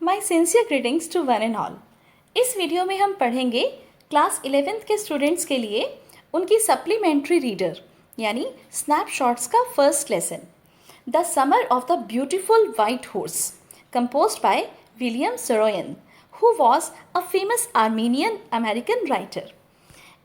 My sincere greetings to one and all. इस video में हम पढ़ेंगे क्लास 11th के स्टूडेंट्स के लिए उनकी सप्लीमेंट्री रीडर यानी स्नैपशॉट्स का first lesson, the summer of the beautiful white horse, composed by William Saroyan, who was a famous Armenian American writer.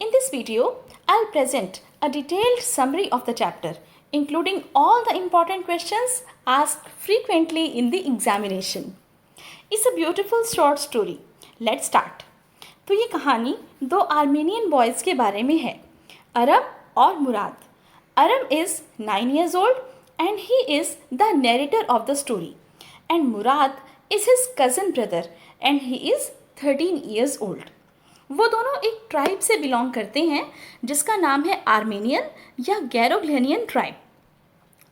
In this video, I'll present a detailed summary of the chapter, including all the important questions asked frequently in the examination. It's a beautiful short story. Let's start. तो ये कहानी दो Armenian boys के बारे में है, अरम और मुराद. अरम is 9 years old and he is the narrator of the story. And Murad is his cousin brother and he is 13 years old. वो दोनों एक ट्राइब से बिलोंग करते हैं जिसका नाम है आर्मेनियन या गैरोग्लेनियन ट्राइब.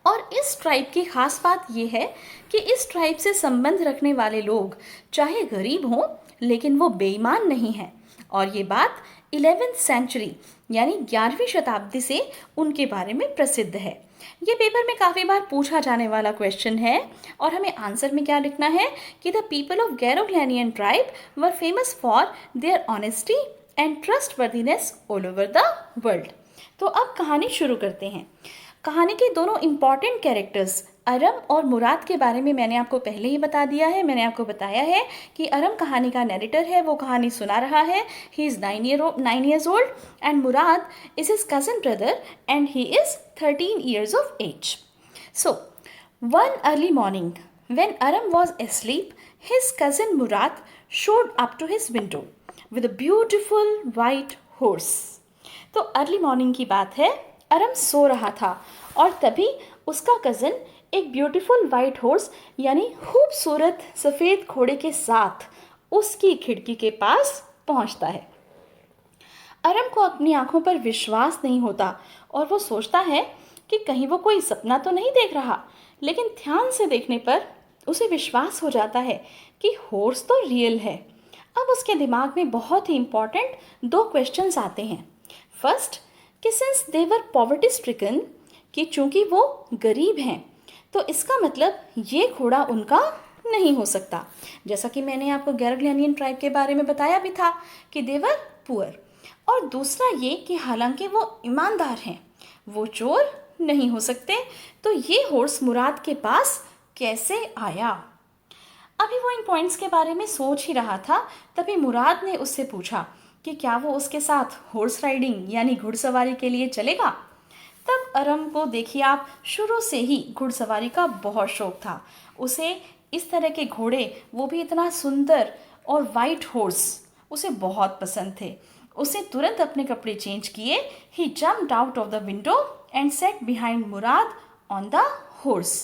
और इस ट्राइब की ख़ास बात यह है कि इस ट्राइब से संबंध रखने वाले लोग चाहे गरीब हों लेकिन वो बेईमान नहीं हैं. और ये बात 11th सेंचुरी यानी 11वीं शताब्दी से उनके बारे में प्रसिद्ध है. ये पेपर में काफ़ी बार पूछा जाने वाला क्वेश्चन है और हमें आंसर में क्या लिखना है कि द पीपल ऑफ गैरोग्लेनियन tribe were famous for their honesty and trustworthiness all over the world. तो अब कहानी शुरू करते हैं. कहानी के दोनों इम्पॉर्टेंट कैरेक्टर्स अरम और मुराद के बारे में मैंने आपको पहले ही बता दिया है. मैंने आपको बताया है कि अरम कहानी का नैरेटर है, वो कहानी सुना रहा है. He is 9 years old and Murad is his cousin brother and he is 13 years of age. So, one early morning when Aram was asleep, his cousin Murad showed up to his window with a beautiful white horse. तो early morning की बात है. अरम सो रहा था और तभी उसका cousin एक ब्यूटीफुल वाइट हॉर्स यानी खूबसूरत सफ़ेद घोड़े के साथ उसकी खिड़की के पास पहुंचता है. अरम को अपनी आंखों पर विश्वास नहीं होता और वो सोचता है कि कहीं वो कोई सपना तो नहीं देख रहा. लेकिन ध्यान से देखने पर उसे विश्वास हो जाता है कि हॉर्स तो रियल है. अब उसके दिमाग में बहुत ही इम्पॉर्टेंट दो क्वेश्चंस आते हैं. फर्स्ट कि since they were poverty stricken, कि चूंकि वो गरीब हैं तो इसका मतलब ये घोड़ा उनका नहीं हो सकता. जैसा कि मैंने आपको गैरोग्लेनियन ट्राइब के बारे में बताया भी था कि दे वर पुअर. और दूसरा ये कि हालांकि वो ईमानदार हैं, वो चोर नहीं हो सकते. तो ये हॉर्स मुराद के पास कैसे आया? अभी वो इन पॉइंट्स के बारे में सोच ही रहा था, तभी मुराद ने उससे पूछा कि क्या वो उसके साथ हॉर्स राइडिंग यानी घुड़सवारी के लिए चलेगा. तब अरम को देखिए आप, शुरू से ही घुड़सवारी का बहुत शौक था. उसे इस तरह के घोड़े, वो भी इतना सुंदर, और वाइट हॉर्स उसे बहुत पसंद थे. उसे तुरंत अपने कपड़े चेंज किए. He jumped out of the window and sat behind Murad on the horse.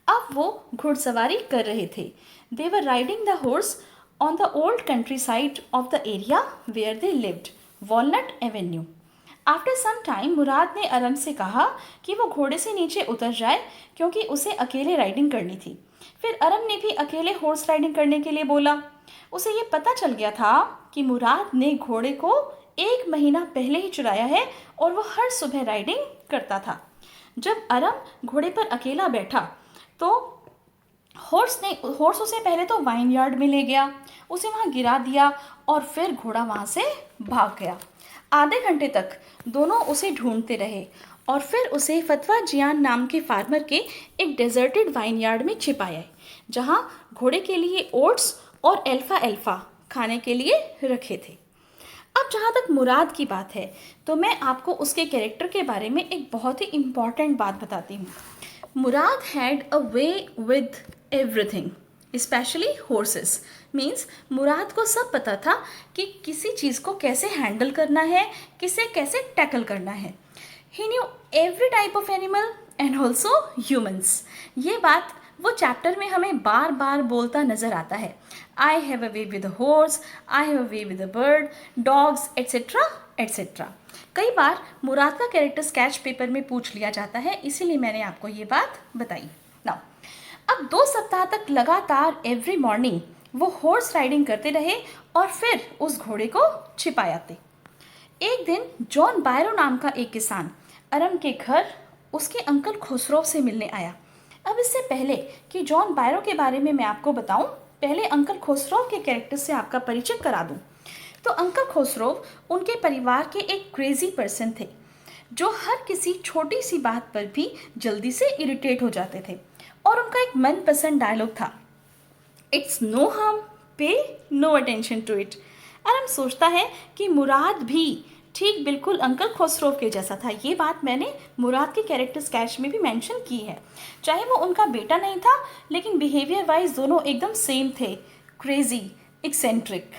अब वो घुड़सवारी कर रहे थे. They were riding the horse on the old countryside of the area where they lived, Walnut Avenue. After some time, मुराद ने अरम से कहा कि वो घोड़े से नीचे उतर जाए क्योंकि उसे अकेले राइडिंग करनी थी. फिर अरम ने भी अकेले हॉर्स राइडिंग करने के लिए बोला. उसे ये पता चल गया था कि मुराद ने घोड़े को 1 महीना पहले ही चुराया है और वो हर सुबह राइडिंग करता था. जब अरम घोड़े पर अकेला बैठा तो हॉर्स उसे पहले तो वाइन यार्ड में ले गया, उसे वहाँ गिरा दिया और फिर घोड़ा वहाँ से भाग गया. आधे घंटे तक दोनों उसे ढूंढते रहे और फिर उसे फतवा जियान नाम के फार्मर के एक डेजर्टेड वाइन यार्ड में छिपाया जहाँ घोड़े के लिए ओट्स और एल्फा खाने के लिए रखे थे. अब जहाँ तक मुराद की बात है तो मैं आपको उसके कैरेक्टर के बारे में एक बहुत ही इम्पॉर्टेंट बात बताती हूँ. Murad had a way with everything, specially horses. Means Murad को सब पता था कि किसी चीज़ को कैसे हैंडल करना है, किसे कैसे टैकल करना है. He knew every type of animal and also humans. ये बात वो चैप्टर में हमें बार बार बोलता नज़र आता है. I have a way with a horse, I have a way with a bird, dogs etcetera etcetera. कई बार मुराद का कैरेक्टर स्केच पेपर में पूछ लिया जाता है, इसीलिए मैंने आपको ये बात बताई. नाउ अब 2 सप्ताह तक लगातार एवरी मॉर्निंग वो हॉर्स राइडिंग करते रहे और फिर उस घोड़े को छिपाते. एक दिन जॉन बायरो नाम का एक किसान अरम के घर उसके अंकल खुसरो से मिलने आया. अब इससे पहले कि जॉन बायरो के बारे में मैं आपको बताऊं, पहले अंकल खुसरो के कैरेक्टर से आपका परिचय करा दूं। तो अंकल खुसरो उनके परिवार के एक क्रेजी पर्सन थे जो हर किसी छोटी सी बात पर भी जल्दी से इरिटेट हो जाते थे। और उनका एक मनपसंद डायलॉग था, it's no harm, pay no attention to it. और हम सोचता है कि मुराद भी ठीक बिल्कुल अंकल खुसरो के जैसा था। ये बात मैंने मुराद के कैरेक्टर स्केच में भी मेंशन की है। चाहे वो उनका बेटा नहीं था, लेकिन बिहेवियर वाइज दोनों एकदम सेम थे, क्रेजी, एक्सेंट्रिक।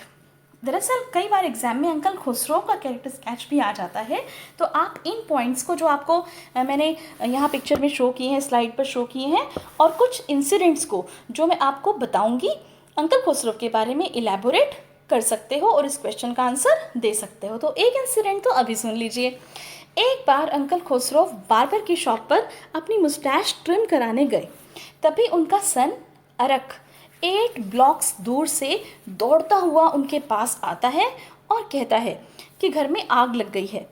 दरअसल कई बार एग्जाम में अंकल खुसरो का कैरेक्टर स्केच भी आ जाता है। तो आप इन पॉइंट्स को जो आपको मैंने यहाँ पिक्चर में शो किए हैं, स्लाइड पर शो किए हैं, और कुछ इंसिडेंट्स को जो मैं आपको बताऊंगी अंकल खुसरो के बारे में इलेबोरेट कर सकते हो और इस क्वेश्चन का आंसर दे सकते हो। तो एक इंसिडेंट तो अभी सुन लीजिए। एक बार अंकल खुसरो बार्बर की शॉप पर अपनी मुस्टैच ट्रिम कराने गए। तभी उनका सन अरक 8 ब्लॉक्स दूर से दौड़ता हुआ उनके पास आता है और कहता है कि घर में आग लग गई है।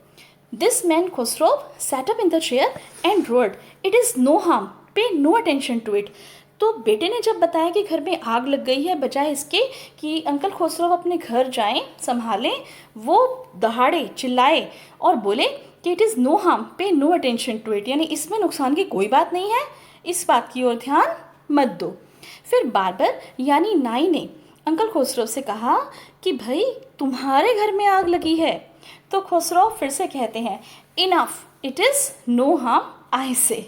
This man Khusro sat up in the chair and roared, it is no harm, pay no attention to it. तो बेटे ने जब बताया कि घर में आग लग गई है, बजाय इसके कि अंकल खुसरो अपने घर जाएं, संभालें, वो दहाड़े चिल्लाए और बोले कि it is no harm, pay no attention to it, यानी इसमें नुकसान की कोई बात नहीं है, इस बात की ओर ध्यान मत दो। फिर बार्बर यानी नाई ने अंकल खुसरो से कहा कि भाई तुम्हारे घर में आग लगी है। तो खुसरो फिर से कहते हैं, enough, it is no harm, I say.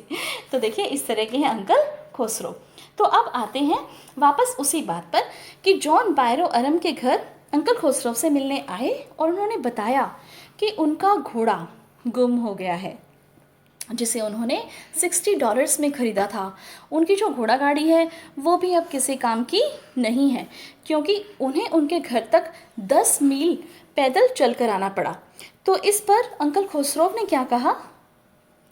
तो देखिए इस तरह के हैं अंकल खुसरो। तो अब आते हैं वापस उसी बात पर कि जॉन बायरो अरम के घर अंकल खुसरो से मिलने आए और उन्होंने बताया कि उनका घोड़ा गुम हो गया है, जिसे उन्होंने $60 में ख़रीदा था। उनकी जो घोड़ा गाड़ी है वो भी अब किसी काम की नहीं है, क्योंकि उन्हें उनके घर तक 10 मील पैदल चल कर आना पड़ा। तो इस पर अंकल खुसरो ने क्या कहा?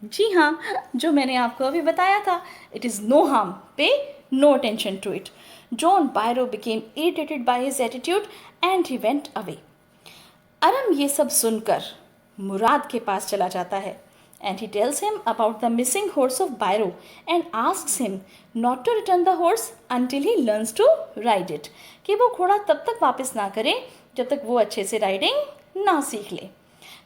जी हाँ, जो मैंने आपको अभी बताया था, it is no harm, pay no attention to it. John Byro became irritated by his attitude and he went away. Aram ये सब सुनकर मुराद के पास चला जाता है and he tells him about the missing horse of Bairo and asks him not to return the horse until he learns to ride it, कि वो घोड़ा तब तक वापस ना करे जब तक वो अच्छे से राइडिंग ना सीख ले।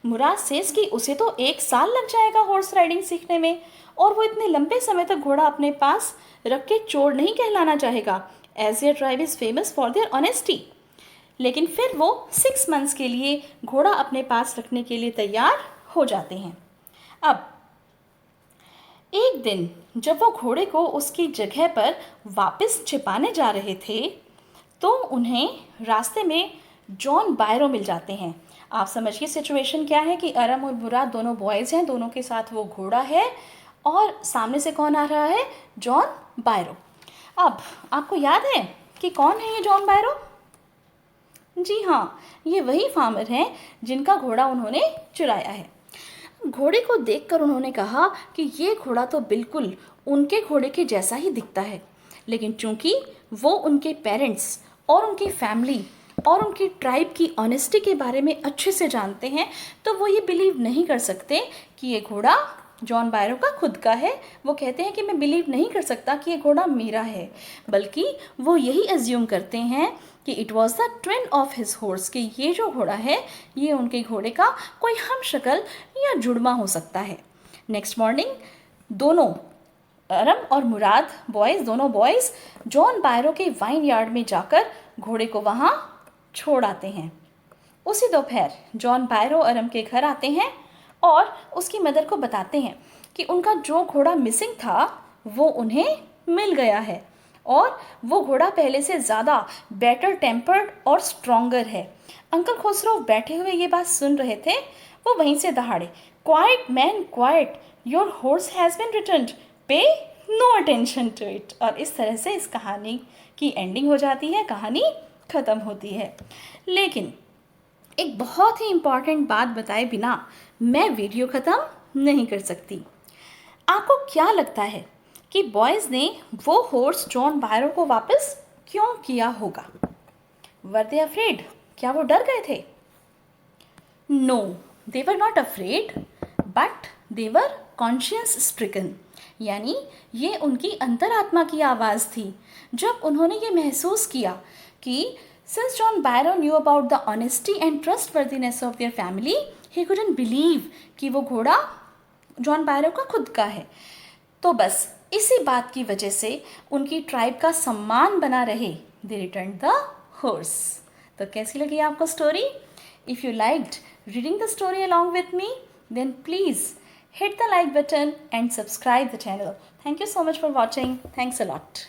मुराद सेज कि उसे तो 1 साल लग जाएगा हॉर्स राइडिंग सीखने में, और वो इतने लंबे समय तक घोड़ा अपने पास रख के चोर नहीं कहलाना चाहेगा, as their tribe is famous for their honesty. लेकिन फिर वो 6 मंथ्स के लिए घोड़ा अपने पास रखने के लिए तैयार हो जाते हैं। अब एक दिन जब वो घोड़े को उसकी जगह पर वापस छिपाने जा रहे थे, तो उन्हें रास्ते में जॉन बायरो मिल जाते हैं। आप समझिए सिचुएशन क्या है कि अरम और मुराद दोनों बॉयज़ हैं, दोनों के साथ वो घोड़ा है और सामने से कौन आ रहा है? जॉन बायरो। अब आपको याद है कि कौन है ये जॉन बायरो? जी हाँ, ये वही फार्मर हैं जिनका घोड़ा उन्होंने चुराया है। घोड़े को देखकर उन्होंने कहा कि ये घोड़ा तो बिल्कुल उनके घोड़े के जैसा ही दिखता है, लेकिन चूंकि वो उनके पेरेंट्स और उनकी फैमिली और उनकी ट्राइब की ऑनेस्टी के बारे में अच्छे से जानते हैं, तो वो ये बिलीव नहीं कर सकते कि ये घोड़ा जॉन बायरो का खुद का है। वो कहते हैं कि मैं बिलीव नहीं कर सकता कि ये घोड़ा मेरा है, बल्कि वो यही एज्यूम करते हैं कि it was the twin of his horse, कि ये जो घोड़ा है ये उनके घोड़े का कोई हम शक्ल या जुड़वा हो सकता है। नेक्स्ट मॉर्निंग दोनों अरम और मुराद दोनों बॉयज़ जॉन बायरो के वाइन यार्ड में जाकर घोड़े को वहाँ छोड़ आते हैं। उसी दोपहर जॉन बायरो अरम के घर आते हैं और उसकी मदर को बताते हैं कि उनका जो घोड़ा मिसिंग था वो उन्हें मिल गया है, और वो घोड़ा पहले से ज़्यादा बेटर टेम्पर्ड और स्ट्रॉन्गर है। अंकल खुसरो बैठे हुए ये बात सुन रहे थे। वो वहीं से दहाड़े, quite man quite, your horse has been returned, पे नो अटेंशन टू इट। और इस तरह से इस कहानी की एंडिंग हो जाती है, कहानी ख़त्म होती है। लेकिन एक बहुत ही इम्पॉर्टेंट बात बताए बिना मैं वीडियो ख़त्म नहीं कर सकती। आपको क्या लगता है कि बॉयज़ ने वो हॉर्स जॉन बायरो को वापस क्यों किया होगा? Were they afraid? क्या वो डर गए थे? No, they were not afraid, but they were conscious stricken. यानी ये उनकी अंतरात्मा की आवाज़ थी जब उन्होंने ये महसूस किया कि since John Byron knew about the honesty and trustworthiness of their family, he couldn't believe कि वो घोड़ा जॉन बायरन का खुद का है। तो बस इसी बात की वजह से उनकी ट्राइब का सम्मान बना रहे, दे रिटर्न द हॉर्स। तो कैसी लगी आपको story? If you liked reading the story along with me, then please hit the like button and subscribe the channel. Thank you so much for watching. Thanks a lot.